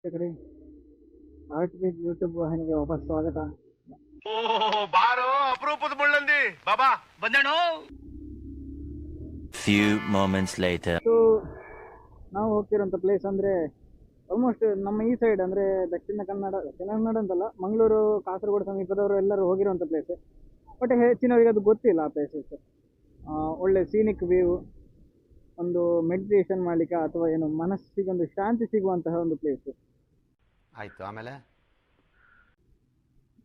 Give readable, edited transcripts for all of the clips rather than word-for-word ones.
ವೀಕ್ಷಕರೇ, art beet YouTube ವಾಹಿನಿಗೆ ವಾಪಸ್ ಸ್ವಾಗತ. ಬಾರೋ ಅಪರೂಪದ ಮುಳ್ಳಂದಿ ಬಾಬಾ ಬಂದೇಣೋ. Few moments later. ನಾವು ಹೋಗ್ತಿರೋಂಥ ಪ್ಲೇಸ್ ಅಂದರೆ ಆಲ್ಮೋಸ್ಟ್ ನಮ್ಮ ಈ ಸೈಡ್ ಅಂದರೆ ದಕ್ಷಿಣ ಕನ್ನಡ ಅಂತಲ್ಲ, ಮಂಗಳೂರು ಕಾಸರಗೋಡು ಸಮೀಪದವರು ಎಲ್ಲರೂ ಹೋಗಿರುವಂಥ ಪ್ಲೇಸ್. ಬಟ್ ಹೆಚ್ಚಿನವರಿಗೆ ಅದು ಗೊತ್ತಿಲ್ಲ ಆ ಪ್ಲೇಸಸ್. ಒಳ್ಳೆ ಸೀನಿಕ್ ವ್ಯೂ, ಒಂದು ಮೆಡಿಟೇಷನ್ ಮಾಡಲಿಕ್ಕೆ ಅಥವಾ ಏನು ಮನಸ್ಸಿಗೆ ಒಂದು ಶಾಂತಿ ಸಿಗುವಂತಹ ಒಂದು ಪ್ಲೇಸ್. ಆಯ್ತು, ಆಮೇಲೆ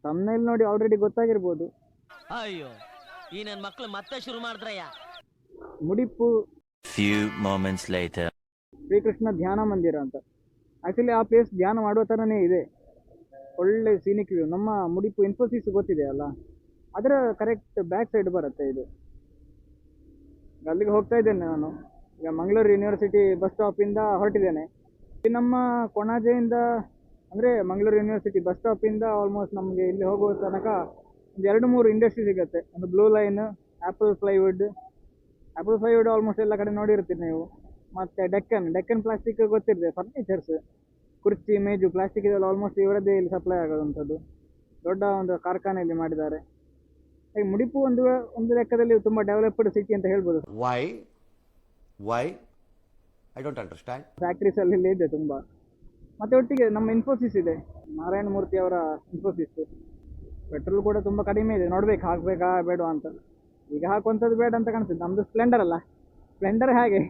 ತಮ್ಮನೇಲಿ ನೋಡಿ ಆಲ್ರೆಡಿ ಗೊತ್ತಾಗಿರ್ಬೋದು. ಅಯ್ಯೋ, ಈ ನನ್ನ ಮಕ್ಳು ಮತ್ತೆ ಶುರು ಮಾಡಿದ್ರಯ್ಯ. ಮುಡಿಪು Few moments later. ಶ್ರೀಕೃಷ್ಣ ಧ್ಯಾನ ಮಂದಿರ ಅಂತ. ಆ್ಯಕ್ಚುಲಿ ಆ ಪ್ಲೇಸ್ ಧ್ಯಾನ ಮಾಡುವ ಥರನೇ ಇದೆ. ಒಳ್ಳೆ ಸೀನಿಕ್ ವ್ಯೂ. ನಮ್ಮ ಮುಡಿಪು ಇನ್ಫೋಸಿಸ್ ಗೊತ್ತಿದೆ ಅಲ್ಲ, ಅದರ ಕರೆಕ್ಟ್ ಬ್ಯಾಕ್ ಸೈಡ್ ಬರುತ್ತೆ ಇದು. ಅಲ್ಲಿಗೆ ಹೋಗ್ತಾ ಇದ್ದೇನೆ ನಾನು ಈಗ. ಮಂಗಳೂರು ಯೂನಿವರ್ಸಿಟಿ ಬಸ್ ಸ್ಟಾಪಿಂದ ಹೊರಟಿದ್ದೇನೆ. ನಮ್ಮ ಕೊಣಾಜೆಯಿಂದ ಅಂದರೆ ಮಂಗಳೂರು ಯೂನಿವರ್ಸಿಟಿ ಬಸ್ ಸ್ಟಾಪಿಂದ ಆಲ್ಮೋಸ್ಟ್ ನಮಗೆ ಇಲ್ಲಿ ಹೋಗುವ ತನಕ ಒಂದು 2-3 ಇಂಡಸ್ಟ್ರಿ ಸಿಗುತ್ತೆ. ಒಂದು blue line, apple plywood almost ಎಲ್ಲ ಕಡೆ ನೋಡಿರ್ತೀರಿ ನೀವು. ಮತ್ತು ಡೆಕ್ಕನ್ ಪ್ಲಾಸ್ಟಿಕ್ ಗೊತ್ತಿರ್ತದೆ, ಫರ್ನಿಚರ್ಸ್, ಕುರ್ಚಿ, ಮೇಜು, ಪ್ಲಾಸ್ಟಿಕ್ ಇದೆಲ್ಲ ಆಲ್ಮೋಸ್ಟ್ ಇವರದ್ದೇ ಇಲ್ಲಿ ಸಪ್ಲೈ ಆಗೋದಂಥದ್ದು. ದೊಡ್ಡ ಒಂದು ಕಾರ್ಖಾನೆಯಲ್ಲಿ ಮಾಡಿದ್ದಾರೆ. ಹಾಗೆ ಮುಡಿಪು ಒಂದು ಲೆಕ್ಕದಲ್ಲಿ ತುಂಬ ಡೆವಲಪ್ಡ್ ಸಿಟಿ ಅಂತ ಹೇಳ್ಬೋದು. Why I don't understand. Factories ಅಲ್ಲಿ ಇದೆ ತುಂಬ. ಮತ್ತೆ ಒಟ್ಟಿಗೆ ನಮ್ಮ ಇನ್ಫೋಸಿಸ್ ಇದೆ, ನಾರಾಯಣ ಮೂರ್ತಿ ಅವರ ಇನ್ಫೋಸಿಸ್. ಪೆಟ್ರೋಲ್ ಕೂಡ ತುಂಬ ಕಡಿಮೆ ಇದೆ. ನೋಡ್ಬೇಕು ಹಾಕ್ಬೇಕಾ ಬೇಡವಾ ಅಂತ. ಈಗ ಹಾಕುವಂಥದ್ದು ಬೇಡ ಅಂತ ಕಾಣಿಸ್ತದೆ. ನಮ್ದು ಸ್ಪ್ಲೆಂಡರ್ ಅಲ್ಲ, ಸ್ಪ್ಲೆಂಡರ್ ಹಾಗೆ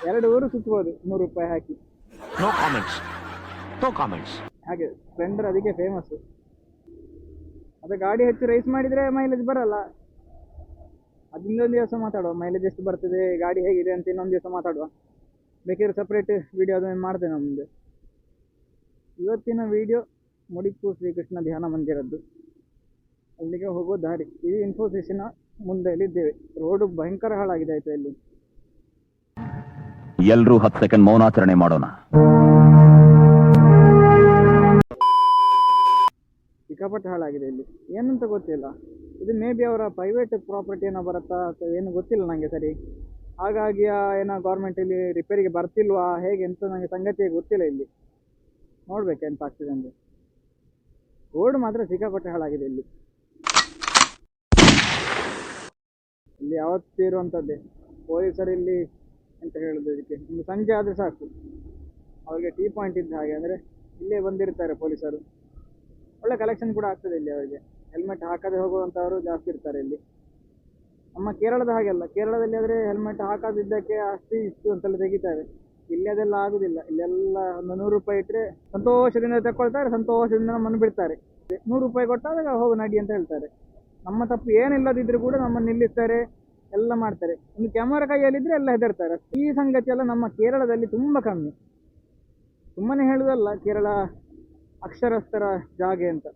2 ಊರು ಸುತ್ತಬಹುದು 100 ರೂಪಾಯಿ ಹಾಕಿ. No comments. ಹಾಗೆ ಸ್ಪ್ಲೆಂಡರ್ ಅದಕ್ಕೆ ಫೇಮಸ್. ಅದೇ ಗಾಡಿ ಹೆಚ್ಚು ರೈಸ್ ಮಾಡಿದರೆ ಮೈಲೇಜ್ ಬರಲ್ಲ. ಅದನ್ನೊಂದು ದಿವಸ ಮಾತಾಡುವ, ಮೈಲೇಜ್ ಎಷ್ಟು ಬರ್ತದೆ, ಗಾಡಿ ಹೇಗಿದೆ ಅಂತ ಇನ್ನೊಂದು ದಿವಸ ಮಾತಾಡುವ. ಬೇಕಾದ್ರೆ ಸಪ್ರೇಟ್ ವಿಡಿಯೋ ಅದನ್ನು ಮಾಡ್ತೇನೆ ಮುಂದೆ. ಇವತ್ತಿನ ವಿಡಿಯೋ ಮುಡಿಪು ಶ್ರೀಕೃಷ್ಣ ಧ್ಯಾನ ಮಂದಿರದ್ದು. ಅಲ್ಲಿಗೆ ಹೋಗೋ ದಾರಿ ಈ ಇನ್ಫೋಸಿಸ್ನ ಮುಂದೆ ಇದ್ದೇವೆ. ರೋಡು ಭಯಂಕರ ಹಾಳಾಗಿದೆ ಆಯ್ತು ಇಲ್ಲಿ. ಎಲ್ಲರೂ 10 ಸೆಕೆಂಡ್ ಮೌನಾಚರಣೆ ಮಾಡೋಣ. ಸಿಕ್ಕಾಪಟ್ಟೆ ಹಾಳಾಗಿದೆ ಇಲ್ಲಿ, ಏನಂತ ಗೊತ್ತಿಲ್ಲ. ಇದು ಮೇ ಬಿ ಅವರ ಪ್ರೈವೇಟ್ ಪ್ರಾಪರ್ಟಿ ಏನೋ ಬರುತ್ತಾ ಅಥವಾ ಏನು ಗೊತ್ತಿಲ್ಲ ನನಗೆ ಸರಿ. ಹಾಗಾಗಿ ಏನೋ ಗೌರ್ಮೆಂಟ್ ಇಲ್ಲಿ ರಿಪೇರಿಗೆ ಬರ್ತಿಲ್ವಾ ಹೇಗೆ ಅಂತ ನನಗೆ ಸಂಗತಿ ಗೊತ್ತಿಲ್ಲ. ಇಲ್ಲಿ ನೋಡ್ಬೇಕು ಎಂತ ಆಗ್ತದೆ ಅಂದರೆ. ರೋಡ್ ಮಾತ್ರ ಸಿಕ್ಕಾಪಟ್ಟೆ ಹಾಳಾಗಿದೆ ಇಲ್ಲಿ. ಇಲ್ಲಿ ಯಾವತ್ತೂ ಇರುವಂಥದ್ದೇ ಪೊಲೀಸರು ಇಲ್ಲಿ ಎಂತ ಹೇಳೋದು, ಇದಕ್ಕೆ ಒಂದು ಸಂಜೆ ಆದರೆ ಸಾಕು ಅವ್ರಿಗೆ ಟೀ ಪಾಯಿಂಟ್ ಇದ್ದ ಹಾಗೆ. ಅಂದರೆ ಇಲ್ಲೇ ಬಂದಿರ್ತಾರೆ ಪೊಲೀಸರು. ಒಳ್ಳೆ ಕಲೆಕ್ಷನ್ ಕೂಡ ಆಗ್ತದೆ ಇಲ್ಲಿ ಅವರಿಗೆ. ಹೆಲ್ಮೆಟ್ ಹಾಕದೆ ಹೋಗುವಂಥವರು ಜಾಸ್ತಿ ಇರ್ತಾರೆ ಇಲ್ಲಿ. ನಮ್ಮ ಕೇರಳದ ಹಾಗೆಲ್ಲ, ಕೇರಳದಲ್ಲಿ ಆದರೆ ಹೆಲ್ಮೆಟ್ ಹಾಕದಿದ್ದಕ್ಕೆ ಅಷ್ಟು ಇಷ್ಟು ಅಂತೆಲ್ಲ ತೆಗಿತಾರೆ. ಇಲ್ಲಿ ಅದೆಲ್ಲ ಆಗುದಿಲ್ಲ. ಇಲ್ಲೆಲ್ಲ ಒಂದು 100 ರೂಪಾಯಿ ಇಟ್ಟರೆ ಸಂತೋಷದಿಂದ ತಗೊಳ್ತಾರೆ, ಸಂತೋಷದಿಂದ ನಮ್ಮನ್ನು ಬಿಡ್ತಾರೆ. 100 ರೂಪಾಯಿ ಕೊಟ್ಟಾಗ ಹೋಗು ನಡಿ ಅಂತ ಹೇಳ್ತಾರೆ. ನಮ್ಮ ತಪ್ಪು ಏನಿಲ್ಲದಿದ್ರೂ ಕೂಡ ನಮ್ಮನ್ನು ನಿಲ್ಲಿಸ್ತಾರೆ, ಎಲ್ಲ ಮಾಡ್ತಾರೆ. ಒಂದು ಕ್ಯಾಮರಾ ಕೈಯಲ್ಲಿದ್ದರೆ ಎಲ್ಲ ಹೆದರ್ತಾರೆ. ಈ ಸಂಗತಿ ಎಲ್ಲ ನಮ್ಮ ಕೇರಳದಲ್ಲಿ ತುಂಬ ಕಮ್ಮಿ. ಸುಮ್ಮನೆ ಹೇಳುವುದಲ್ಲ, ಕೇರಳ ಅಕ್ಷರಸ್ಥರ ಜಾಗೆ ಅಂತ.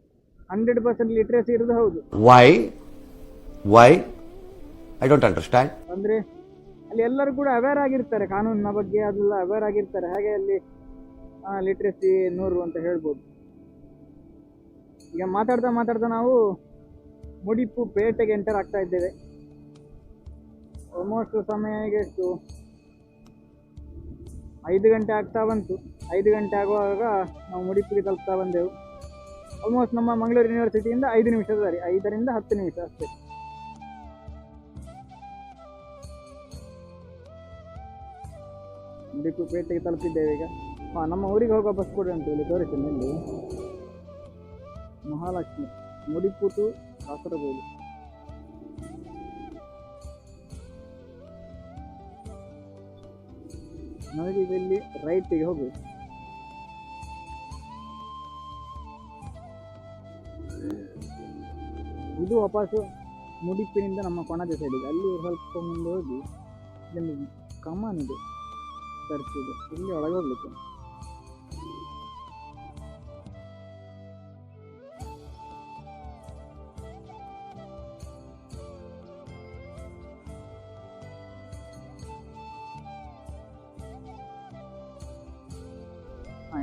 100% ಲಿಟ್ರೇಸಿ ಇರೋದು ಹೌದು. Why I don't understand. ಅಂದರೆ ಅಲ್ಲಿ ಎಲ್ಲರೂ ಕೂಡ ಅವೇರ್ ಆಗಿರ್ತಾರೆ, ಕಾನೂನಿನ ಬಗ್ಗೆ ಅದೆಲ್ಲ ಅವೇರ್ ಆಗಿರ್ತಾರೆ. ಹಾಗೆ ಅಲ್ಲಿ ಲಿಟ್ರೇಸಿ 100 ಅಂತ ಹೇಳ್ಬೋದು. ಈಗ ಮಾತಾಡ್ತಾ ನಾವು ಮುಡಿಪು ಪೇಟೆಗೆ ಎಂಟರ್ ಆಗ್ತಾ ಇದ್ದೇವೆ. ಆಲ್ಮೋಸ್ಟ್ ಸಮಯ ಈಗ ಎಷ್ಟು 5 ಗಂಟೆ ಆಗ್ತಾ ಬಂತು. 5 ಗಂಟೆ ಆಗುವಾಗ ನಾವು ಮುಡಿಪಿಗೆ ತಲುಪ್ತಾ ಬಂದೆವು. ಆಲ್ಮೋಸ್ಟ್ ನಮ್ಮ ಮಂಗಳೂರು ಯೂನಿವರ್ಸಿಟಿಯಿಂದ 5 ನಿಮಿಷದ ದಾರಿ, 5ರಿಂದ 10 ನಿಮಿಷ ಅಷ್ಟೇ. ಮುಡಿಪು ಪೇಟೆಗೆ ತಲುಪಿದ್ದೇವೆ ಈಗ. ನಮ್ಮ ಊರಿಗೆ ಹೋಗೋ ಬಸ್ ಕೂಡ ಉಂಟು, ಇಲ್ಲಿ ತೋರಿಸ್ತೇನೆ. ಇಲ್ಲಿ ಮಹಾಲಕ್ಷ್ಮಿ, ಮುಡಿಪು ಟು ಕಾಸರಗೋಡು. ನಾವೀಗ ಇಲ್ಲಿ ರೈಟಿಗೆ ಹೋಗುದು. ಇದು ವಾಪಸ್ಸು ಮುಡಿಪಿನಿಂದ ನಮ್ಮ ಕೊಣಾಜೆ ಸೈಡಿಗೆ. ಅಲ್ಲಿ ಸ್ವಲ್ಪ ಮುಂದೆ ಹೋಗಿ ಇಲ್ಲಿ ಕಮಾನ್ ಇದೆ, ಚರ್ಚ್ ಇದೆ, ಇಲ್ಲಿ ಒಳಗೆ ಹೋಗ್ಲಿಕ್ಕೆ.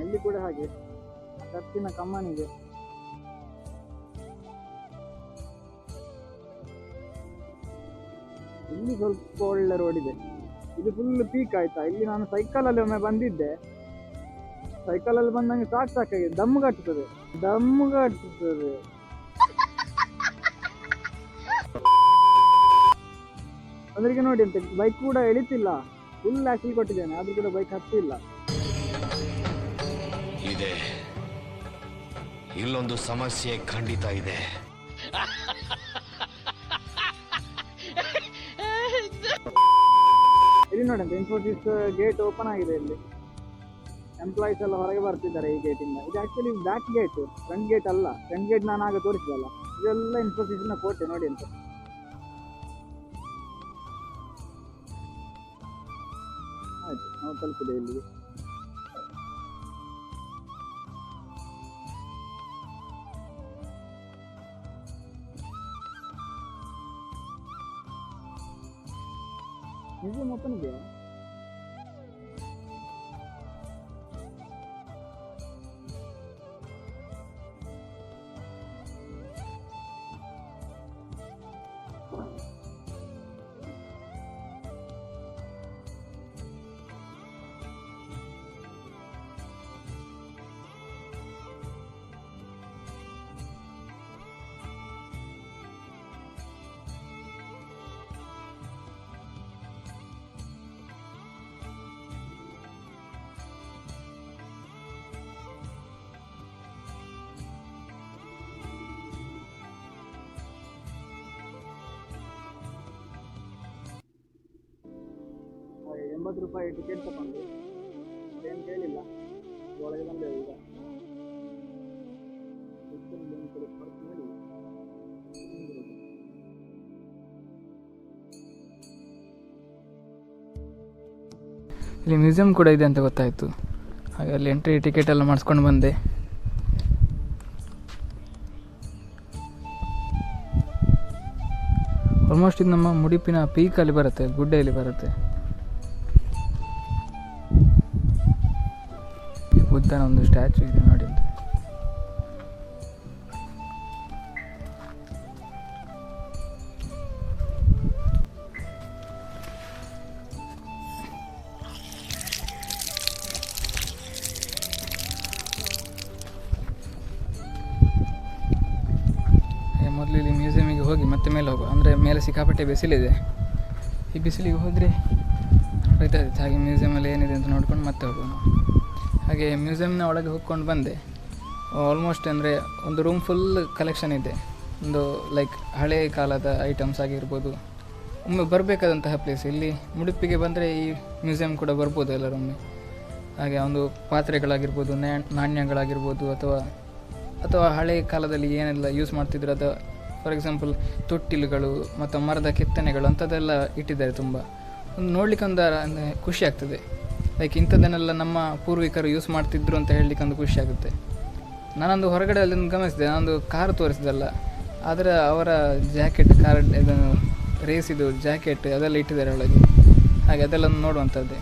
ಇಲ್ಲಿ ಕೂಡ ಹಾಗೆ ಚರ್ಚಿನ ಕಮಾನಿದೆ. ಇಲ್ಲಿ ಸ್ವಲ್ಪ ಒಳ್ಳೆ ರೋಡ್ ಇದೆ. ಇದು ಫುಲ್ ಪೀಕ್ ಆಯ್ತಾ. ಇಲ್ಲಿ ನಾನು ಸೈಕಲಲ್ಲಿ ಒಮ್ಮೆ ಬಂದಿದ್ದೆ, ಸೈಕಲಲ್ಲಿ ಬಂದಂಗೆ ಸಾಕಾಗಿದೆ, ದಮ್ಮುಗಟ್ಟುತ್ತದೆ. ಅದ್ರಿಗೆ ನೋಡಿ ಅಂತ ಬೈಕ್ ಕೂಡ ಎಳಿತಿಲ್ಲ, ಫುಲ್ ಆಕ್ಸಿಲ್ ಕೊಟ್ಟಿದ್ದೇನೆ, ಆದ್ರೂ ಕೂಡ ಬೈಕ್ ಹತ್ತಿಲ್ಲ. ಇದೆ, ಇಲ್ಲೊಂದು ಸಮಸ್ಯೆ ಖಂಡಿತ ಇದೆ. ಇಲ್ಲಿ ನೋಡಿ ಅಂತ ಇನ್ಫೋಸಿಸ್ ಗೇಟ್ ಓಪನ್ ಆಗಿದೆ. ಇಲ್ಲಿ ಎಂಪ್ಲಾಯೀಸ್ ಎಲ್ಲ ಹೊರಗೆ ಬರ್ತಿದ್ದಾರೆ ಈ ಗೇಟಿಂದ. ಇದು actually back gate, front gate ಅಲ್ಲ. ಫ್ರಂಟ್ ಗೇಟ್ ನಾನು ಆಗ ತೋರಿಸಿದಲ್ಲ, ಇದೆಲ್ಲ ಇನ್ಫೋಸಿಸ್ನ ಕೋಟೆ ನೋಡಿ ಅಂತ. ಆಯ್ತು, ನಾವು ತಲುಪಿದೆ ಇಲ್ಲಿಗೆ. ಮ್ಯೂಸಿಯಂ ಓಪನ್ ಇದೆಯಾ? ₹80 ಟಿಕೆಟ್ ತಗೊಂಡು ಏನು ಕೇಳಿಲ್ಲ, ಒಳಗೆ ಬಂದೇವು. ಈಗ ಇಲ್ಲಿ ಮ್ಯೂಸಿಯಂ ಕೂಡ ಇದೆ ಅಂತ ಗೊತ್ತಾಯಿತು. ಹಾಗೆ ಅಲ್ಲಿ ಎಂಟ್ರಿ ಟಿಕೆಟ್ ಎಲ್ಲ ಮಾಡಿಸ್ಕೊಂಡು ಬಂದೆ. ಆಲ್ಮೋಸ್ಟ್ ಇದು ನಮ್ಮ ಮುಡಿಪಿನ ಪೀಕಲ್ಲಿ ಬರುತ್ತೆ, ಗುಡ್ಡೆಯಲ್ಲಿ ಬರುತ್ತೆ. ಬುದ್ಧನ ಒಂದು ಸ್ಟ್ಯಾಚು ಇದೆ ನೋಡಿ. ಮೊದಲು ಇಲ್ಲಿ ಮ್ಯೂಸಿಯಮಿಗೆ ಹೋಗಿ ಮತ್ತೆ ಮೇಲೆ ಹೋಗುವ, ಅಂದರೆ ಮೇಲೆ ಸಿಕ್ಕಾಪಟ್ಟೆ ಬಿಸಿಲಿದೆ. ಈ ಬಿಸಿಲಿಗೆ ಹೋದರೆ ಹೋಗ್ತಾಯಿತ್ತು. ಹಾಗೆ ಮ್ಯೂಸಿಯಮಲ್ಲಿ ಏನಿದೆ ಅಂತ ನೋಡ್ಕೊಂಡು ಮತ್ತೆ ಹೋಗುವ ನಾವು. ಹಾಗೆ ಮ್ಯೂಸಿಯಮ್ನ ಒಳಗೆ ಹೋಗ್ಕೊಂಡು ಬಂದೆ. ಆಲ್ಮೋಸ್ಟ್ ಅಂದರೆ ಒಂದು ರೂಮ್ ಫುಲ್ ಕಲೆಕ್ಷನ್ ಇದೆ. ಒಂದು ಲೈಕ್ ಹಳೆ ಕಾಲದ ಐಟಮ್ಸ್ ಆಗಿರ್ಬೋದು. ಒಮ್ಮೆ ಬರಬೇಕಾದಂತಹ ಪ್ಲೇಸ್. ಇಲ್ಲಿ ಮುಡುಪಿಗೆ ಬಂದರೆ ಈ ಮ್ಯೂಸಿಯಂ ಕೂಡ ಬರ್ಬೋದು ಎಲ್ಲರೊಮ್ಮೆ. ಹಾಗೆ ಒಂದು ಪಾತ್ರೆಗಳಾಗಿರ್ಬೋದು, ನಾಣ್ಯಗಳಾಗಿರ್ಬೋದು, ಅಥವಾ ಹಳೆ ಕಾಲದಲ್ಲಿ ಏನೆಲ್ಲ ಯೂಸ್ ಮಾಡ್ತಿದ್ರು, ಅಥವಾ ಫಾರ್ ಎಕ್ಸಾಂಪಲ್ ತೊಟ್ಟಿಲುಗಳು ಮತ್ತು ಮರದ ಕೆತ್ತನೆಗಳು ಅಂಥದ್ದೆಲ್ಲ ಇಟ್ಟಿದ್ದಾರೆ. ತುಂಬ ಒಂದು ನೋಡಲಿಕ್ಕೆ ಒಂದು ಖುಷಿ ಆಗ್ತದೆ. ಲೈಕ್ ಇಂಥದ್ದನ್ನೆಲ್ಲ ನಮ್ಮ ಪೂರ್ವಿಕರು ಯೂಸ್ ಮಾಡ್ತಿದ್ರು ಅಂತ ಹೇಳಲಿಕ್ಕೆ ಒಂದು ಖುಷಿ ಆಗುತ್ತೆ. ನಾನೊಂದು ಹೊರಗಡೆ ಅಲ್ಲಿಂದ ಗಮನಿಸಿದೆ, ನಾನೊಂದು ಕಾರು ತೋರಿಸಿದಲ್ಲ, ಆದರೆ ಅವರ ಜಾಕೆಟ್, ಕಾರ್ ಇದನ್ನು ರೇಸಿದು ಜಾಕೆಟ್ ಅದೆಲ್ಲ ಇಟ್ಟಿದ್ದಾರೆ ಒಳಗೆ. ಹಾಗೆ ಅದೆಲ್ಲ ನೋಡುವಂಥದ್ದೇ.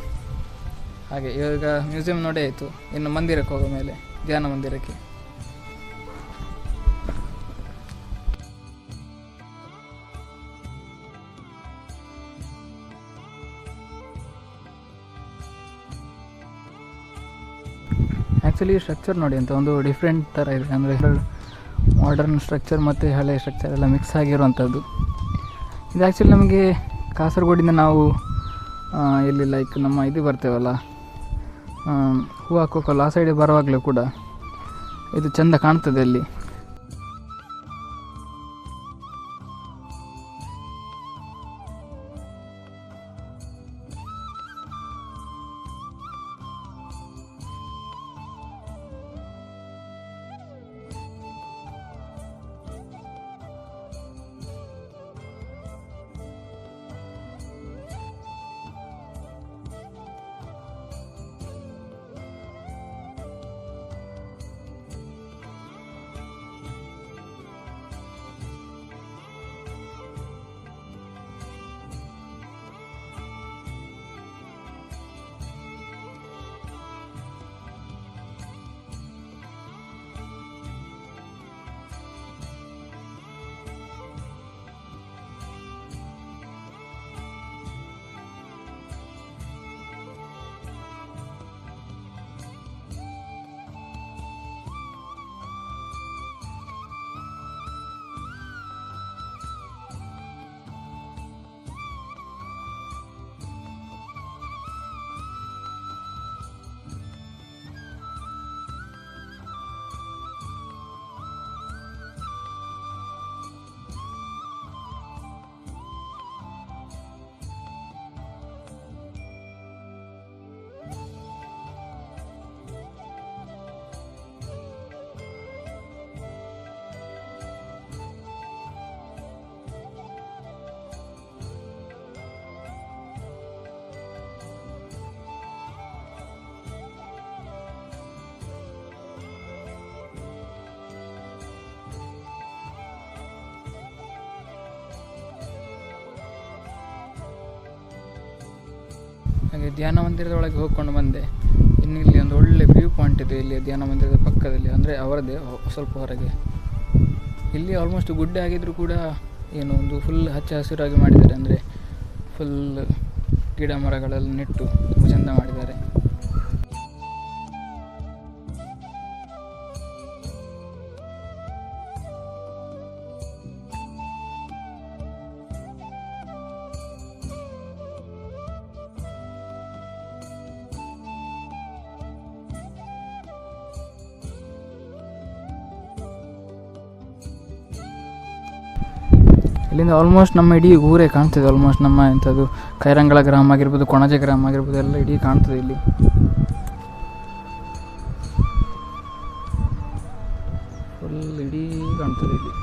ಹಾಗೆ ಇವಾಗ ಮ್ಯೂಸಿಯಂ ನೋಡೇ ಆಯಿತು, ಇನ್ನು ಮಂದಿರಕ್ಕೆ ಹೋಗೋ ಮೇಲೆ ಧ್ಯಾನ ಮಂದಿರಕ್ಕೆ. ಆ್ಯಕ್ಚುಲಿ ಸ್ಟ್ರಕ್ಚರ್ ನೋಡಿ ಅಂತ ಒಂದು ಡಿಫ್ರೆಂಟ್ ಥರ ಇದೆ. ಅಂದರೆ ಮಾಡರ್ನ್ ಸ್ಟ್ರಕ್ಚರ್ ಮತ್ತು ಹಳೆ ಸ್ಟ್ರಕ್ಚರ್ ಎಲ್ಲ ಮಿಕ್ಸ್ ಆಗಿರುವಂಥದ್ದು. ಇದು ಆ್ಯಕ್ಚುಲಿ ನಮಗೆ ಕಾಸರಗೋಡಿಂದ ನಾವು ಇಲ್ಲಿ ಲೈಕ್ ನಮ್ಮ ಇದು ಬರ್ತೇವಲ್ಲ, ಹೂ ಹಾಕೋಕಲ್ಲ, ಆ ಸೈಡಿಗೆ ಬರುವಾಗಲೂ ಕೂಡ ಇದು ಚೆಂದ ಕಾಣ್ತದೆ ಅಲ್ಲಿ. ಹಾಗೆ ಧ್ಯಾನ ಮಂದಿರದ ಒಳಗೆ ಹೋಗ್ಕೊಂಡು ಬಂದೆ. ಇನ್ನು ಇಲ್ಲಿ ಒಂದು ಒಳ್ಳೆ ವ್ಯೂ ಪಾಯಿಂಟ್ ಇದೆ ಇಲ್ಲಿ ಧ್ಯಾನ ಮಂದಿರದ ಪಕ್ಕದಲ್ಲಿ, ಅಂದರೆ ಅವರದೇ ಸ್ವಲ್ಪ ಹೊರಗೆ. ಇಲ್ಲಿ ಆಲ್ಮೋಸ್ಟ್ ಗುಡ್ಡೆ ಆಗಿದ್ದರೂ ಕೂಡ ಏನು ಒಂದು ಫುಲ್ ಹಚ್ಚ ಹಸಿರಾಗಿ ಮಾಡಿದ್ದಾರೆ, ಅಂದರೆ ಫುಲ್ ಗಿಡ ಮರಗಳೆಲ್ಲ ನೆಟ್ಟು ತುಂಬ ಚೆಂದ ಮಾಡಿದ್ದಾರೆ. ಇಲ್ಲಿಂದ ಆಲ್ಮೋಸ್ಟ್ ನಮ್ಮ ಇಡೀ ಊರೇ ಕಾಣ್ತದೆ. ಆಲ್ಮೋಸ್ಟ್ ನಮ್ಮ ಎಂಥದ್ದು ಕೈರಂಗಳ ಗ್ರಾಮ ಆಗಿರ್ಬೋದು, ಕೊಣಜೆ ಗ್ರಾಮ ಆಗಿರ್ಬೋದು, ಎಲ್ಲ ಇಡೀ ಕಾಣ್ತದೆ ಇಲ್ಲಿ. ಫುಲ್ ಇಡೀ ಕಾಣ್ತದೆ ಇಲ್ಲಿ.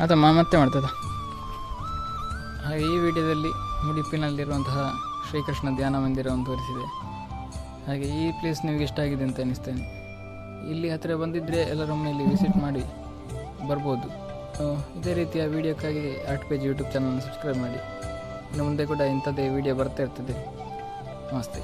ಅದಮ್ಮ ಮತ್ತೆ ಮಾಡ್ತದ. ಹಾಗೆ ಈ ವಿಡಿಯೋದಲ್ಲಿ ಉಡುಪಿನಲ್ಲಿರುವಂತಹ ಶ್ರೀಕೃಷ್ಣ ಧ್ಯಾನ ಮಂದಿರವನ್ನು ತೋರಿಸಿದೆ. ಹಾಗೆ ಈ ಪ್ಲೇಸ್ ನಿಮಗೆ ಇಷ್ಟ ಆಗಿದೆ ಅಂತ ಅನ್ನಿಸ್ತೇನೆ. ಇಲ್ಲಿ ಹತ್ತಿರ ಬಂದಿದ್ದರೆ ಎಲ್ಲರೊಮ್ಮೆ ಇಲ್ಲಿ ವಿಸಿಟ್ ಮಾಡಿ ಬರ್ಬೋದು. ಇದೇ ರೀತಿಯ ವೀಡಿಯೋಕ್ಕಾಗಿ ಆರ್ಟ್ ಪೇಜ್ ಯೂಟ್ಯೂಬ್ ಚಾನಲ್ನ ಸಬ್ಸ್ಕ್ರೈಬ್ ಮಾಡಿ. ಇನ್ನು ಮುಂದೆ ಕೂಡ ಇಂಥದ್ದೇ ವಿಡಿಯೋ ಬರ್ತಾ ಇರ್ತದೆ. ನಮಸ್ತೆ.